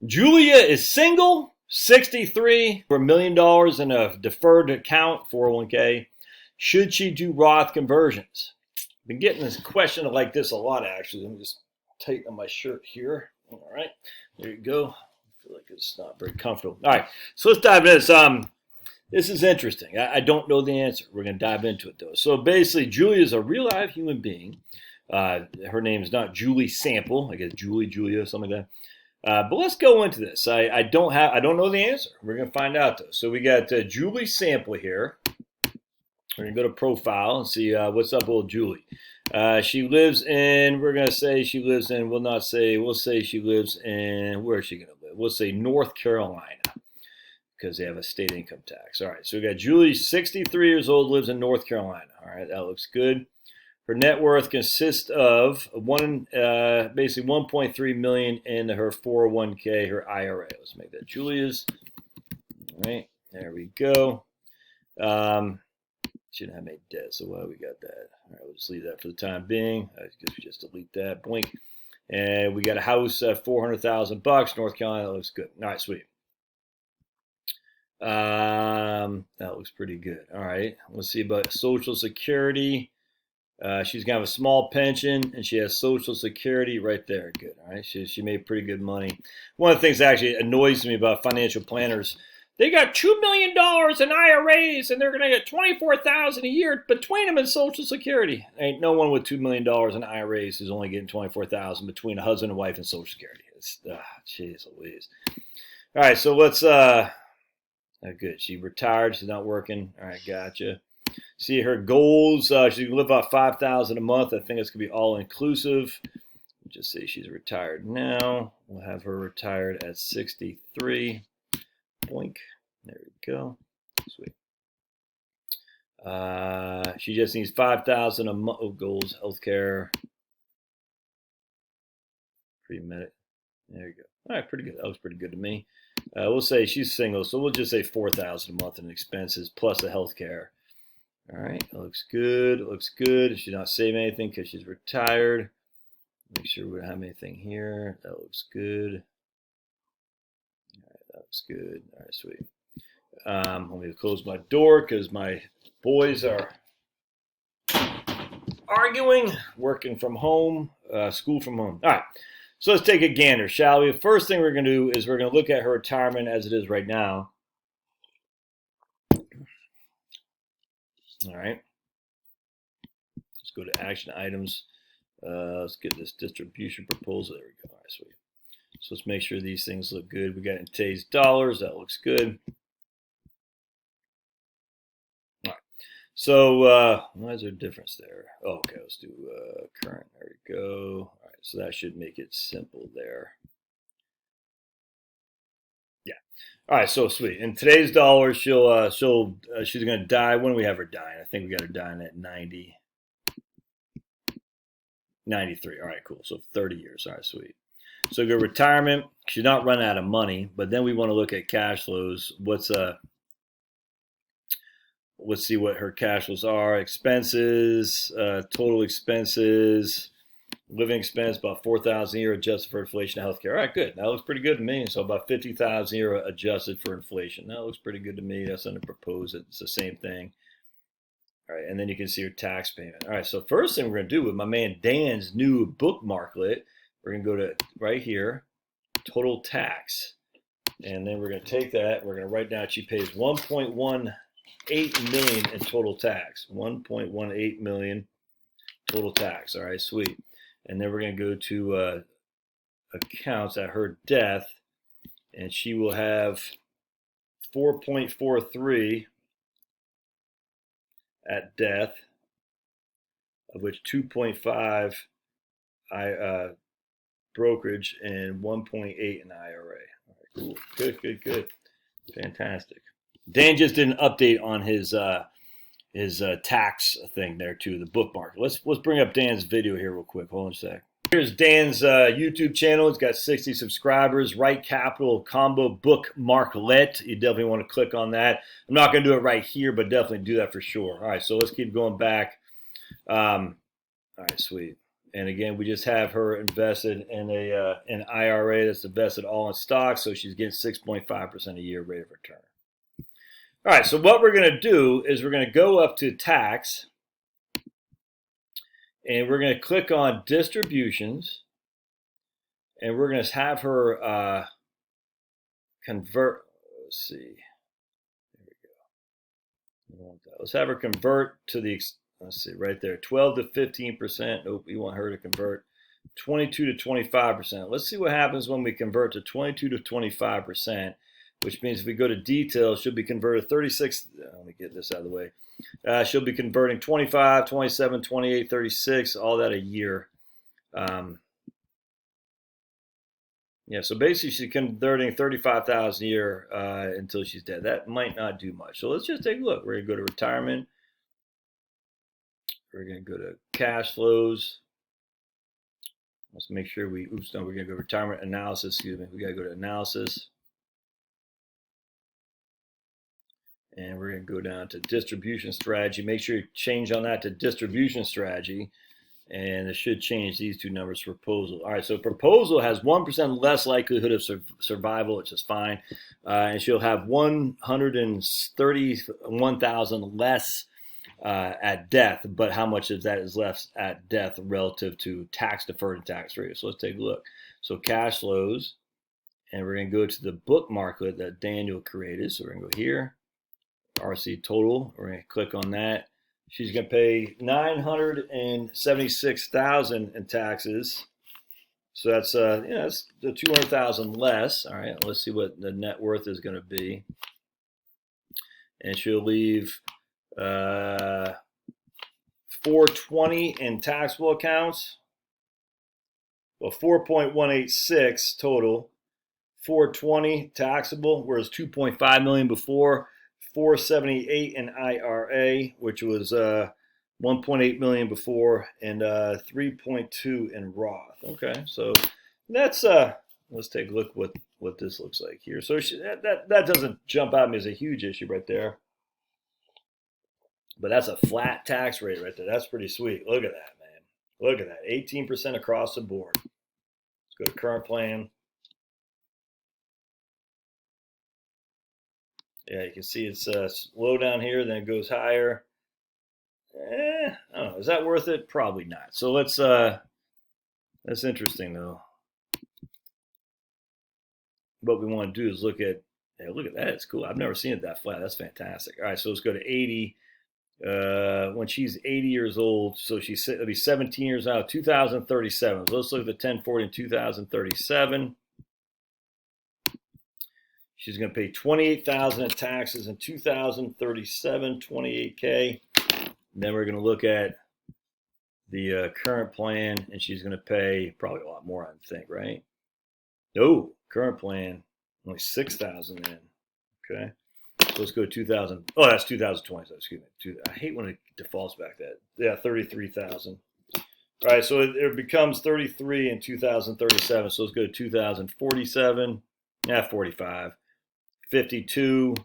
Julia is single, 63, for $1 million in a deferred account, 401k. Should she do Roth conversions? I've been getting this question like this a lot, actually. Let me just tighten my shirt here. All right, there you go. I feel like it's not very comfortable. All right, so let's dive into this. This is interesting. I don't know the answer. We're going to dive into it, though. So basically, Julia is a real live human being. Her name is not Julie Sample. I guess Julia, something like that. But let's go into this. I don't know the answer. We're going to find out, though. So we got Julie Sample here. We're going to go to profile and see what's up, old Julie. She lives in, we're going to say she lives in, we'll say she lives in, where is she going to live? We'll say North Carolina, because they have a state income tax. All right, so we got Julie, 63 years old, lives in North Carolina. All right, that looks good. Her net worth consists of basically 1.3 million in her 401k, her IRA. Let's make that Julia's. All right, there we go. She didn't have any debt, so why we got that? All right, we'll just leave that for the time being. I guess we just delete that. Blink. And we got a house at $400,000, North Carolina. That looks good. All right, sweet. That looks pretty good. All right, let's see about Social Security. She's gonna have a small pension, and she has Social Security right there. Good. All right, she made pretty good money. One of the things that actually annoys me about financial planners, they got $2 million in IRAs, and they're gonna get $24,000 a year between them and Social Security. Ain't no one with $2 million in IRAs who's only getting $24,000 between a husband and wife and Social Security. It's jeez Louise. All right, so let's good. She retired. She's not working. All right, gotcha. See her goals. She can live off $5,000 a month. I think it's gonna be all inclusive. Just say she's retired now. We'll have her retired at 63. Boink. There we go. Sweet. She just needs $5,000 a month. Oh, goals, healthcare, pre-med. There you go. All right, pretty good. That was pretty good to me. We'll say she's single, so we'll just say $4,000 a month in expenses plus the healthcare. All right, that looks good. It looks good. She's not saving anything because she's retired. Make sure we don't have anything here. That looks good. All right, that looks good. All right, sweet. Let me close my door because my boys are arguing, working from home, school from home. All right, so let's take a gander, shall we? The first thing we're going to do is we're going to look at her retirement as it is right now. All right, let's go to action items. Let's get this distribution proposal. There we go. All right, sweet. So let's make sure these things look good. We got in today's dollars. That looks good. All right. So why is there a difference there? Oh, okay, let's do current. There we go. All right, so that should make it simple there. Yeah. All right, so sweet. In today's dollars, she's gonna die. When do we have her dying? I think we got her dying at 90. 93. All right, cool. So 30 years. All right, sweet. So go retirement. She's not running out of money, but then we want to look at cash flows. Let's see what her cash flows are. Expenses, total expenses, living expense about $4,000 a year adjusted for inflation and healthcare. All right, good. That looks pretty good to me. So about $50,000 a year adjusted for inflation. That looks pretty good to me. That's under propose. It's the same thing. All right, and then you can see your tax payment. All right, so first thing we're going to do with my man Dan's new bookmarklet, we're going to go to right here, total tax. And then we're going to take that, we're going to write down she pays $1.18 million in total tax. $1.18 million total tax. All right, sweet. And then we're going to go to accounts at her death, and she will have 4.43 at death, of which 2.5 brokerage and 1.8 in IRA. All right, cool. Good. Fantastic. Dan just did an update on his tax thing there too, the bookmark. Let's bring up Dan's video here real quick. Hold on a sec. Here's Dan's YouTube channel. It's got 60 subscribers. Right Capital Combo Bookmarklet. You definitely want to click on that. I'm not going to do it right here, but definitely do that for sure. All right, so let's keep going back. All right, sweet. And again, we just have her invested in an IRA that's invested all in stocks, so she's getting 6.5% a year rate of return. All right, so what we're going to do is we're going to go up to tax, and we're going to click on distributions, and we're going to have her convert. Let's see. There we go. Let's have her convert to the, let's see, right there, 12 to 15%. Nope, we want her to convert 22 to 25%. Let's see what happens when we convert to 22 to 25%. Which means if we go to details, she'll be converted 36. Let me get this out of the way. She'll be converting 25, 27, 28, 36, all that a year. Yeah, so basically she's converting 35,000 a year until she's dead. That might not do much. So let's just take a look. We're going to go to retirement. We're going to go to cash flows. Let's make sure we're going to go to retirement analysis. Excuse me. We got to go to analysis. And we're going to go down to distribution strategy. Make sure you change on that to distribution strategy. And it should change these two numbers for proposal. All right, so proposal has 1% less likelihood of survival, which is fine. And she'll have 131,000 less at death. But how much of that is left at death relative to tax deferred and tax free? So let's take a look. So cash flows. And we're going to go to the bookmarklet that Daniel created. So we're going to go here. RC total, we're going to click on that. She's going to pay $976,000 in taxes. So that's that's the $200,000 less. All right, let's see what the net worth is going to be. And she'll leave $420 in taxable accounts. Well, 4.186 total. 420 taxable, whereas 2.5 million before. 478 in IRA, which was 1.8 million before, and 3.2 in Roth. Okay, so that's let's take a look what this looks like here. So that doesn't jump out at me as a huge issue right there, but that's a flat tax rate right there. That's pretty sweet. Look at that, man. Look at that, 18% across the board. Let's go to current plan. Yeah, you can see it's low down here, then it goes higher. I don't know. Is that worth it? Probably not. So let's. That's interesting though. What we want to do is look at. Yeah, look at that. It's cool. I've never seen it that flat. That's fantastic. All right, so let's go to 80. When she's 80 years old, so it'll be 17 years out. 2037. So let's look at the 1040 in 2037. She's going to pay $28,000 in taxes in 2037, 28K. Then we're going to look at the current plan, and she's going to pay probably a lot more, I think, right? No, current plan, only $6,000 in. Okay. So let's go to 2000. Oh, that's 2020. So excuse me. I hate when it defaults back that. Yeah, 33,000. All right, so it becomes 33 in 2037. So let's go to 2047. Yeah, 45. 52,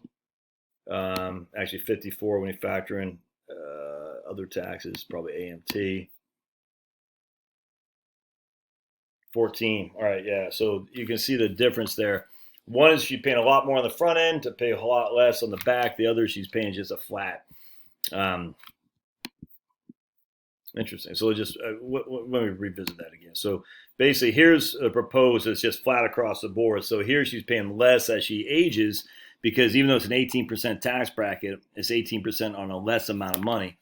actually 54 when you factor in other taxes, probably AMT. 14. All right, yeah. So you can see the difference there. One is she's paying a lot more on the front end to pay a lot less on the back. The other, she's paying just a flat. Interesting. So just let me revisit that again. So basically, here's a proposed. It's just flat across the board. So here she's paying less as she ages because even though it's an 18% tax bracket, it's 18% on a less amount of money.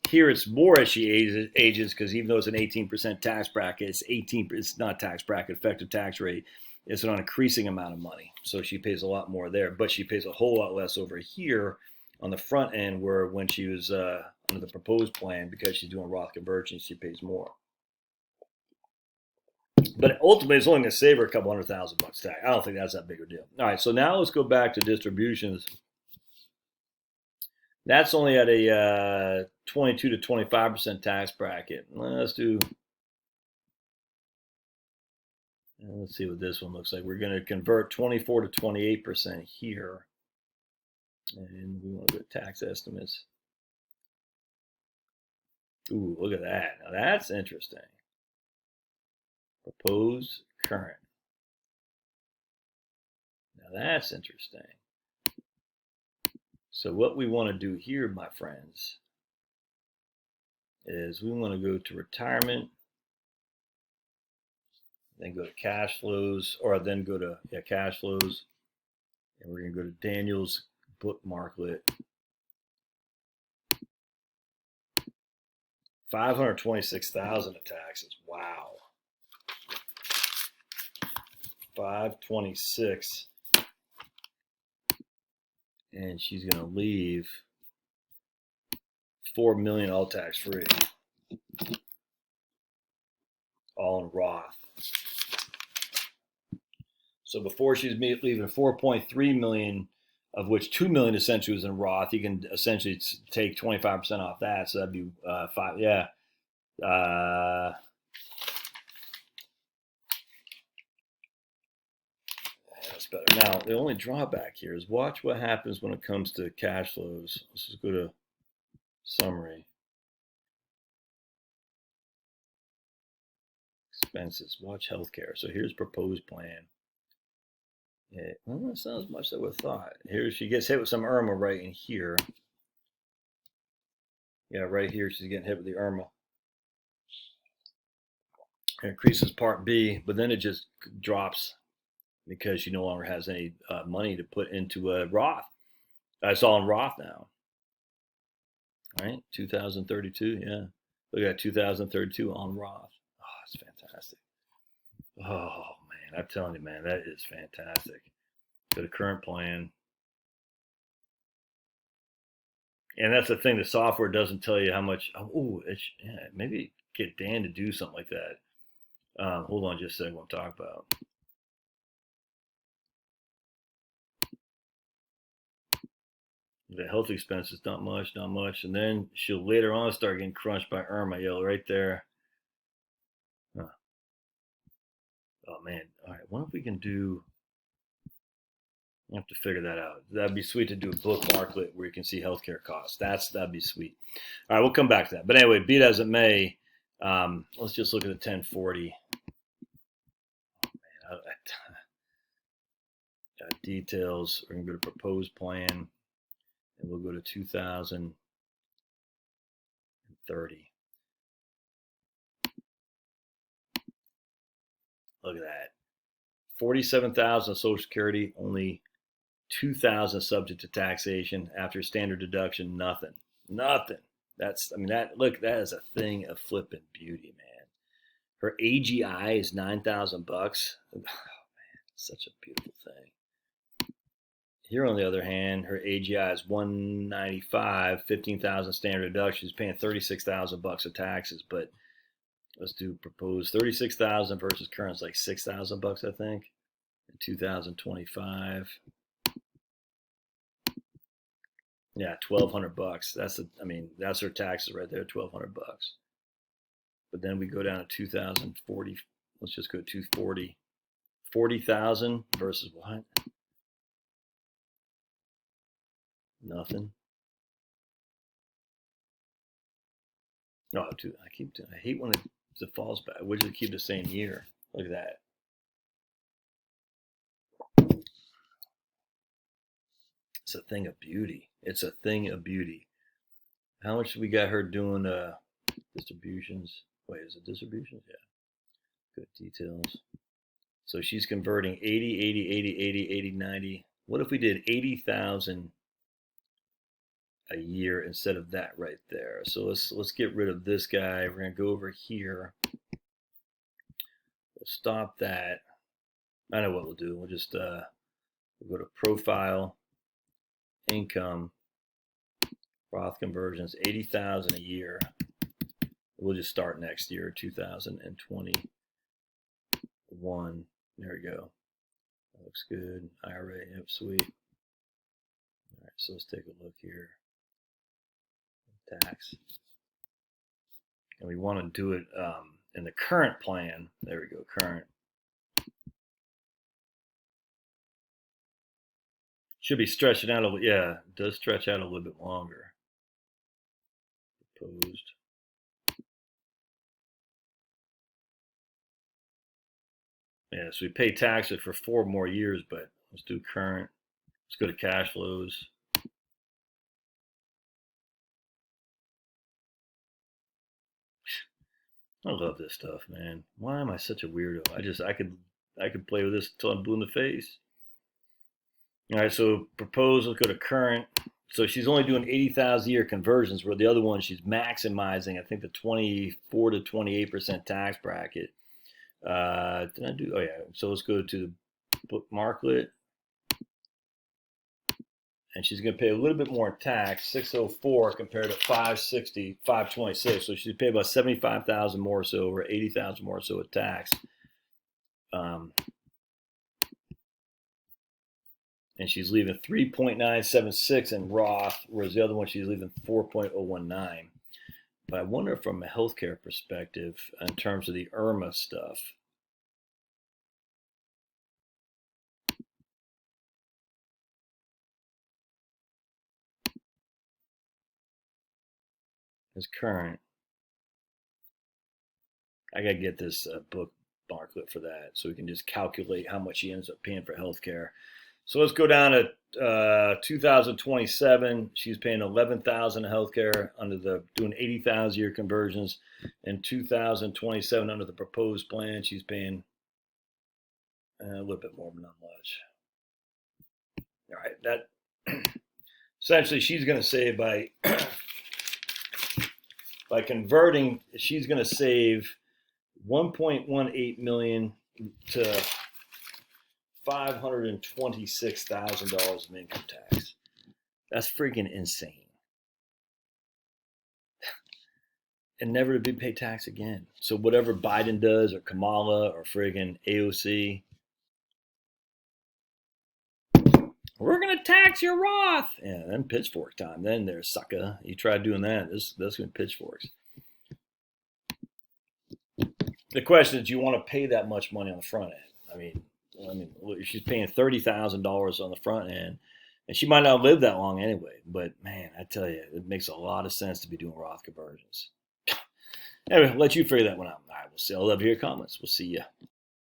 Here it's more as she ages because even though it's an 18% tax bracket, it's 18. It's not tax bracket, effective tax rate. It's an increasing amount of money. So she pays a lot more there, but she pays a whole lot less over here on the front end where when she was under the proposed plan, because she's doing Roth conversions, she pays more. But ultimately, it's only going to save her a couple $100,000 tax. I don't think that's that big a deal. All right, so now let's go back to distributions. That's only at a 22 to 25% tax bracket. Let's see what this one looks like. We're going to convert 24 to 28% here. And we want to get tax estimates. Ooh, look at that. Now that's interesting. Proposed current. Now that's interesting. So what we want to do here, my friends, is we want to go to retirement, then go to cash flows, or then go to cash flows, and we're going to go to Daniel's bookmarklet. 526,000 of taxes. Wow. 526, and she's going to leave 4 million all tax free, all in Roth. So before she's leaving 4.3 million, of which 2 million essentially was in Roth, you can essentially take 25% off that. So that'd be 5. Yeah. That's better. Now, the only drawback here is watch what happens when it comes to cash flows. Let's just go to summary. Expenses. Watch healthcare. So here's proposed plan. Yeah, well, that's not as much as I would have thought. Here she gets hit with some IRMA right in here. Yeah, right here she's getting hit with the IRMA. It increases Part B, but then it just drops because she no longer has any money to put into a Roth. It's all in Roth now. All right, 2032, yeah. Look at 2032 on Roth. Oh, it's fantastic. Oh, man, I'm telling you, man, that is fantastic. Go to current plan. And that's the thing, the software doesn't tell you how much. Oh, yeah, maybe get Dan to do something like that. Hold on just a second, what I'm talking about. The health expenses, not much, not much. And then she'll later on start getting crunched by IRMA, right there. Huh. Oh, man. All right, what if we can do, I have to figure that out. That'd be sweet to do a bookmarklet where you can see healthcare costs. That'd be sweet. All right, we'll come back to that. But anyway, be it as it may, let's just look at the 1040. Oh, man, details. We're going to go to proposed plan, and we'll go to 2030. Look at that. 47,000 Social Security, only 2,000 subject to taxation. After standard deduction, nothing. Look, that is a thing of flipping beauty, man. Her AGI is $9,000. Oh, man, such a beautiful thing. Here, on the other hand, her AGI is 195, 15,000 standard deduction. She's paying $36,000 of taxes, but let's do proposed 36,000 versus current's like $6,000, I think. In 2025. Yeah, $1,200. That's her taxes right there, $1,200. But then we go down to 2040. Let's just go to 240. 40,000 versus what? Nothing. No, I hate when it falls back. We just keep the same year. Look at that. It's a thing of beauty. It's a thing of beauty. How much we got her doing distributions? Wait, is it distributions? Yeah. Good details. So she's converting 80, 80, 80, 80, 80, 90. What if we did 80,000 a year instead of that right there? So let's get rid of this guy. We're gonna go over here. We'll stop that. I know what we'll do. We'll just we'll go to profile, income, Roth conversions, 80,000 a year. We'll just start next year, 2021. There we go. That looks good. IRA, yep, sweet. All right, so let's take a look here. Tax. And we want to do it in the current plan. There we go, current. Should be stretching out a little. Yeah, it does stretch out a little bit longer. Proposed. Yeah, so we pay taxes for 4 more years, but let's do current. Let's go to cash flows. I love this stuff, man. Why am I such a weirdo? I could play with this until I'm blue in the face. All right, so propose. Let's go to current. So she's only doing 80,000 a year conversions, where the other one she's maximizing. I think the 24 to 28% tax bracket. Did I do? Oh yeah. So let's go to the bookmarklet, and she's going to pay a little bit more in tax, 604 compared to 560, 526. So she'd pay about 75,000 more, so or 80,000 more, so of tax. And she's leaving 3.976 in Roth, whereas the other one she's leaving 4.019. But I wonder from a healthcare perspective, in terms of the IRMA stuff, is current. I gotta get this book booklet for that, so we can just calculate how much she ends up paying for healthcare. So let's go down to 2027. She's paying 11,000 in healthcare under the doing 80,000 year conversions. In 2027, under the proposed plan, she's paying a little bit more, but not much. All right, that essentially she's going to save by converting. She's going to save 1.18 million to $526,000 in income tax. That's freaking insane. And never to be paid tax again. So whatever Biden does, or Kamala, or friggin' AOC, we're gonna tax your Roth. Yeah, then pitchfork time. Then there's sucker. You try doing that, that's gonna be pitchforks. The question is, do you want to pay that much money on the front end? I mean, she's paying $30,000 on the front end, and she might not live that long anyway. But man, I tell you, it makes a lot of sense to be doing Roth conversions. Anyway, I'll let you figure that one out. All right, we'll see. I love to hear your comments. We'll see you.